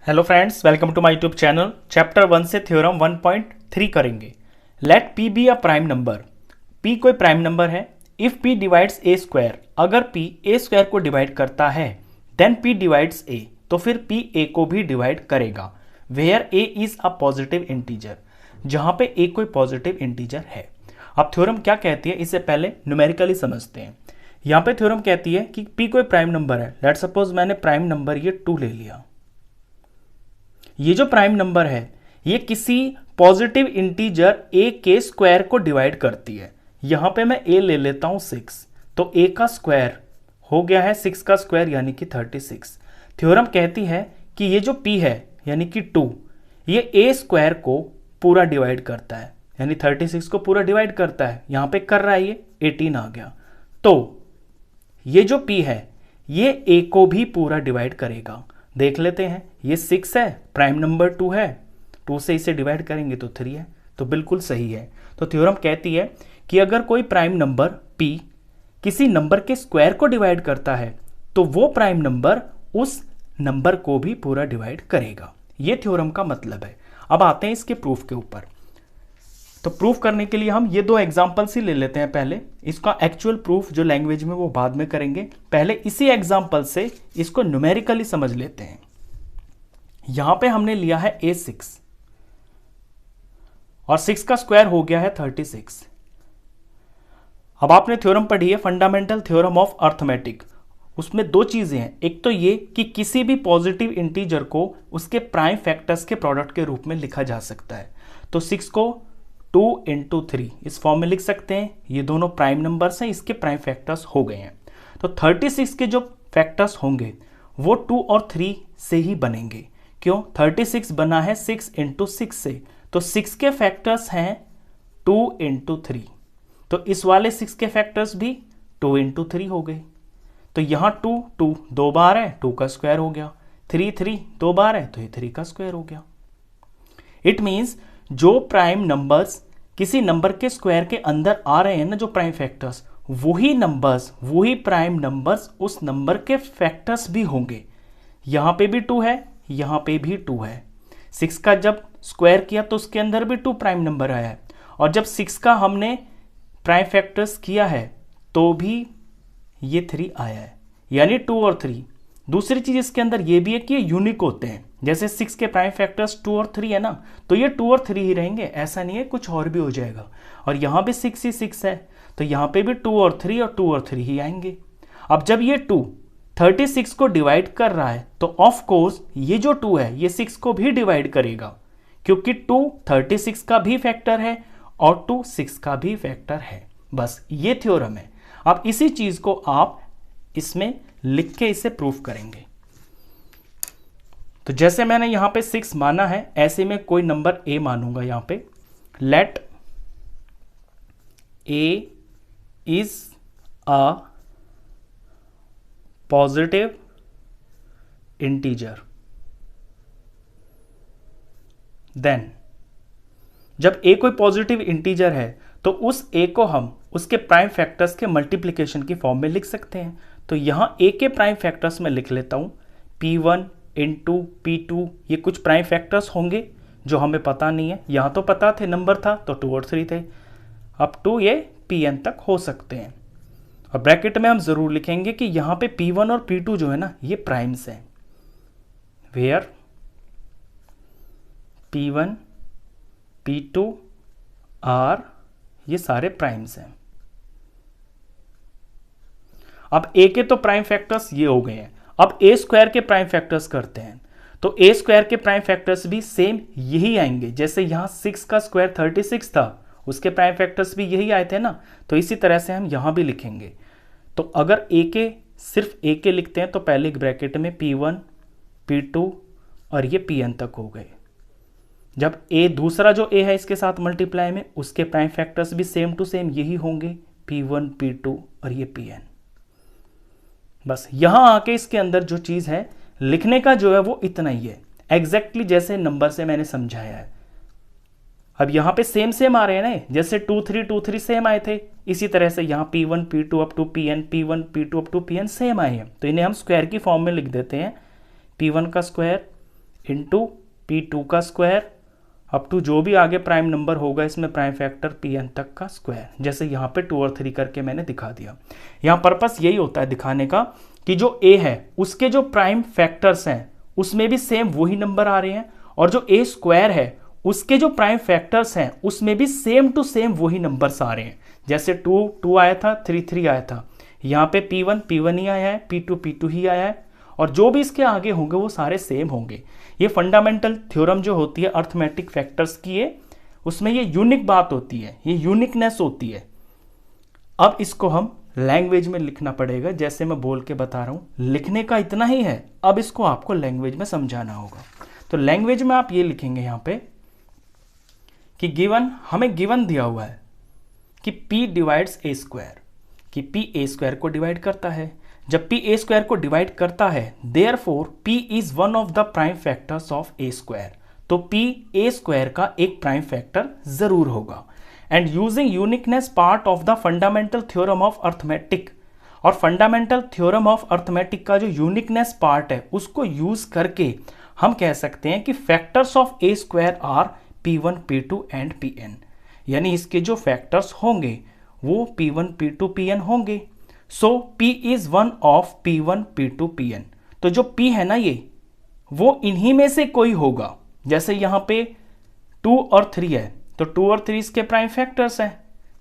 Hello friends, welcome to my YouTube channel. Chapter 1 से theorem 1.3 करेंगे। Let P be a prime number. P कोई prime number है। If P divides A square, अगर P A square को divide करता है then P divides ए, तो फिर पी ए को भी डिवाइड करेगा। Where A is a positive integer, जहां पे ए कोई पॉजिटिव इंटीजर है। अब थ्योरम क्या कहती है इससे पहले न्यूमेरिकली समझते हैं। यहां पे थ्योरम कहती है कि पी कोई प्राइम नंबर है। लेट सपोज मैंने प्राइम नंबर ये 2 ले लिया। ये जो प्राइम नंबर है ये किसी पॉजिटिव इंटीजर ए के स्क्वायर को डिवाइड करती है। यहां पे मैं ए ले लेता हूं 6, तो ए का स्क्वायर हो गया है 6 का स्क्वायर यानी कि 36। थ्योरम कहती है कि ये जो पी है यानी कि 2, ये ए स्क्वायर को पूरा डिवाइड करता है, यानी 36 को पूरा डिवाइड करता है। यहां पे कर रहा है ये 18 आ गया। तो ये जो पी है ये ए को भी पूरा डिवाइड करेगा। देख लेते हैं, ये 6 है, प्राइम नंबर 2 है, 2 से इसे डिवाइड करेंगे तो 3 है, तो बिल्कुल सही है। तो थ्योरम कहती है कि अगर कोई प्राइम नंबर p किसी नंबर के स्क्वायर को डिवाइड करता है तो वो प्राइम नंबर उस नंबर को भी पूरा डिवाइड करेगा। ये थ्योरम का मतलब है। अब आते हैं इसके प्रूफ के ऊपर। तो प्रूफ करने के लिए हम ये 2 एग्जाम्पल्स ही ले लेते हैं। पहले इसका एक्चुअल प्रूफ जो लैंग्वेज में वो बाद में करेंगे, पहले इसी एग्जाम्पल से इसको न्यूमेरिकली समझ लेते हैं। यहां पे हमने लिया है a6 और 6 का स्क्वायर हो गया है 36। अब आपने थ्योरम पढ़ी है फंडामेंटल थ्योरम ऑफ अर्थमेटिक। उसमें 2 चीजें हैं। एक तो ये कि किसी भी पॉजिटिव इंटीजर को उसके प्राइम फैक्टर्स के प्रोडक्ट के रूप में लिखा जा सकता है। तो 6 को 2 into 3 इस फॉर्म में लिख सकते हैं। ये दोनों प्राइम नंबर्स हैं, इसके प्राइम फैक्टर्स हो गए हैं। तो 36 के जो फैक्टर्स होंगे वो 2 और 3 से ही बनेंगे। क्यों? 36 बना है 6 into 6 से, तो 6 के फैक्टर्स हैं 2 into 3। तो इस वाले 6 के फैक्टर्स भी 2 into 3 हो गए। तो यहां 2 2 2 बार है, 2 का स्क्वायर हो गया। 3 3 2 बार है, तो ये 3 का स्क्वायर हो गया। इट मीन्स जो प्राइम नंबर्स किसी नंबर के स्क्वायर के अंदर आ रहे हैं ना, जो प्राइम फैक्टर्स, वही प्राइम नंबर्स उस नंबर के फैक्टर्स भी होंगे। यहां पे भी 2 है, यहां पे भी 2 है। 6 का जब स्क्वायर किया तो उसके अंदर भी 2 प्राइम नंबर आया है, और जब 6 का हमने प्राइम फैक्टर्स किया है तो भी ये 3 आया है, यानी 2 और 3। दूसरी चीज इसके अंदर ये भी है कि ये यूनिक होते हैं। जैसे 6 के प्राइम फैक्टर्स 2 और 3 है ना, तो ये 2 और 3 ही रहेंगे, ऐसा नहीं है कुछ और भी हो जाएगा। और यहां भी 6 ही 6 है, तो यहां पे भी 2 और 3 और 2 और 3 ही आएंगे। अब जब ये 2 36 को डिवाइड कर रहा है तो ऑफ कोर्स ये जो 2 है ये 6 को भी डिवाइड करेगा, क्योंकि 2 36 का भी फैक्टर है और 2 6 का भी फैक्टर है। बस ये थ्योरम है। अब इसी चीज को आप इसमें लिख के इसे प्रूफ करेंगे। तो जैसे मैंने यहां पे 6 माना है, ऐसे में कोई नंबर a मानूंगा। यहां पे let a is a positive integer. Then जब a कोई पॉजिटिव इंटीजर है तो उस a को हम उसके प्राइम फैक्टर्स के मल्टीप्लिकेशन की फॉर्म में लिख सकते हैं। तो यहां a के प्राइम फैक्टर्स में लिख लेता हूं p1 into p2। ये कुछ प्राइम फैक्टर्स होंगे जो हमें पता नहीं है। यहां तो पता थे, नंबर था तो 2 और 3 थे, अब 2 ये pn तक हो सकते हैं। और ब्रैकेट में हम जरूर लिखेंगे कि यहां पे p1 और p2 जो है ना ये प्राइम्स हैं। वेयर p1 p2 आर, ये सारे प्राइम्स हैं। अब a के तो प्राइम फैक्टर्स ये हो गए हैं। अब a स्क्वायर के प्राइम फैक्टर्स करते हैं, तो a स्क्वायर के प्राइम फैक्टर्स भी सेम यही आएंगे। जैसे यहां 6 का स्क्वायर 36 था, उसके प्राइम फैक्टर्स भी यही आए थे ना, तो इसी तरह से हम यहां भी लिखेंगे। तो अगर a के सिर्फ a के लिखते हैं तो पहले एक ब्रैकेट में p1 p2 और ये pn तक हो गए। जब a दूसरा जो a है इसके साथ मल्टीप्लाई में, उसके प्राइम फैक्टर्स भी सेम टू सेम यही होंगे, p1 p2 और ये pn। बस यहां आके इसके अंदर जो चीज है लिखने का जो है वो इतना ही है, एग्जैक्टली जैसे नंबर से मैंने समझाया है। अब यहां पे सेम सेम आ रहे हैं ना, जैसे 2 3 2 3 सेम आए थे, इसी तरह से यहां p1 p2 up to pn, p1 p2 up to pn same आए हैं। तो इन्हें हम स्क्वायर की फॉर्म में लिख देते हैं। p1 का स्क्वायर इंटू P2 का स्क्वायर अप टू जो भी आगे प्राइम नंबर होगा इसमें प्राइम फैक्टर Pn तक का स्क्वायर, जैसे यहाँ पे 2 और 3 करके मैंने दिखा दिया। यहाँ पर्पस यही होता है दिखाने का कि जो A है उसके जो प्राइम फैक्टर्स हैं उसमें भी सेम वही नंबर आ रहे हैं, और जो A स्क्वायर है उसके जो प्राइम फैक्टर्स हैं उसमें भी सेम टू सेम वही नंबर्स आ रहे हैं। जैसे 2 आया था, 3 आया था, यहाँ पे P1 ही आया है, P2 ही आया है, और जो भी इसके आगे होंगे वो सारे सेम होंगे। ये फंडामेंटल थ्योरम जो होती है अर्थमेटिक फैक्टर्स की है, उसमें ये यूनिक बात होती है, ये यूनिकनेस होती है। अब इसको हम लैंग्वेज में लिखना पड़ेगा, जैसे मैं बोल के बता रहा हूं। लिखने का इतना ही है, अब इसको आपको लैंग्वेज में समझाना होगा। तो लैंग्वेज में आप ये लिखेंगे यहां पे कि गिवन, हमें गिवन दिया हुआ है कि P डिवाइड्स A स्क्वायर, कि P A स्क्वायर को डिवाइड करता है। जब P A स्क्वायर को डिवाइड करता है therefore P is one of the prime factors of A square, तो P A स्क्वायर का एक प्राइम फैक्टर जरूर होगा। And using uniqueness part of the fundamental theorem of arithmetic, और फंडामेंटल थ्योरम ऑफ अर्थमेटिक का जो यूनिकनेस पार्ट है उसको यूज करके हम कह सकते हैं कि factors of A square are P1 P2 and Pn, यानी इसके जो फैक्टर्स होंगे वो P1 P2 Pn होंगे। सो P is one of P1 P2 Pn, तो जो P है ना ये वो इन्हीं में से कोई होगा। जैसे यहां पे 2 और 3 है, तो 2 और 3 इसके प्राइम फैक्टर्स हैं,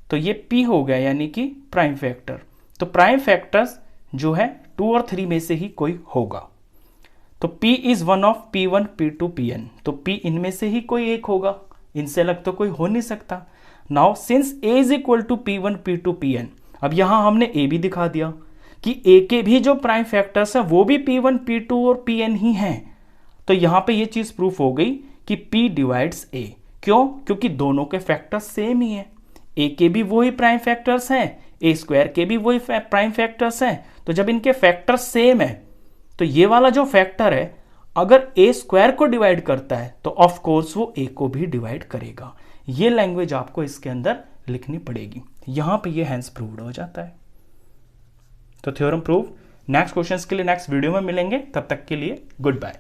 तो ये P हो गया यानी कि प्राइम फैक्टर। तो प्राइम फैक्टर्स जो है 2 और 3 में से ही कोई होगा, तो P is one of P1 P2 Pn, तो P इनमें से ही कोई एक होगा, इनसे अलग तो कोई हो नहीं सकता। Now since A is equal to P1 P2 Pn, अब यहां हमने A भी दिखा दिया कि A के भी जो प्राइम फैक्टर्स है वो भी P1 P2 और Pn ही हैं। तो यहां पे ये चीज प्रूफ हो गई कि P डिवाइड्स A। क्यों? क्योंकि दोनों के फैक्टर्स सेम ही हैं, A के भी वही प्राइम फैक्टर्स हैं, A स्क्वायर के भी वही प्राइम फैक्टर्स हैं। तो जब इनके फैक्टर्स सेम है तो ये वाला जो फैक्टर है अगर A स्क्वायर को डिवाइड करता है तो ऑफ कोर्स वो A को भी डिवाइड करेगा। ये लैंग्वेज आपको इसके अंदर लिखनी पड़ेगी, यहां पे ये हेंस प्रूव्ड हो जाता है। तो थ्योरम प्रूव। नेक्स्ट क्वेश्चंस के लिए नेक्स्ट वीडियो में मिलेंगे, तब तक के लिए गुड बाय।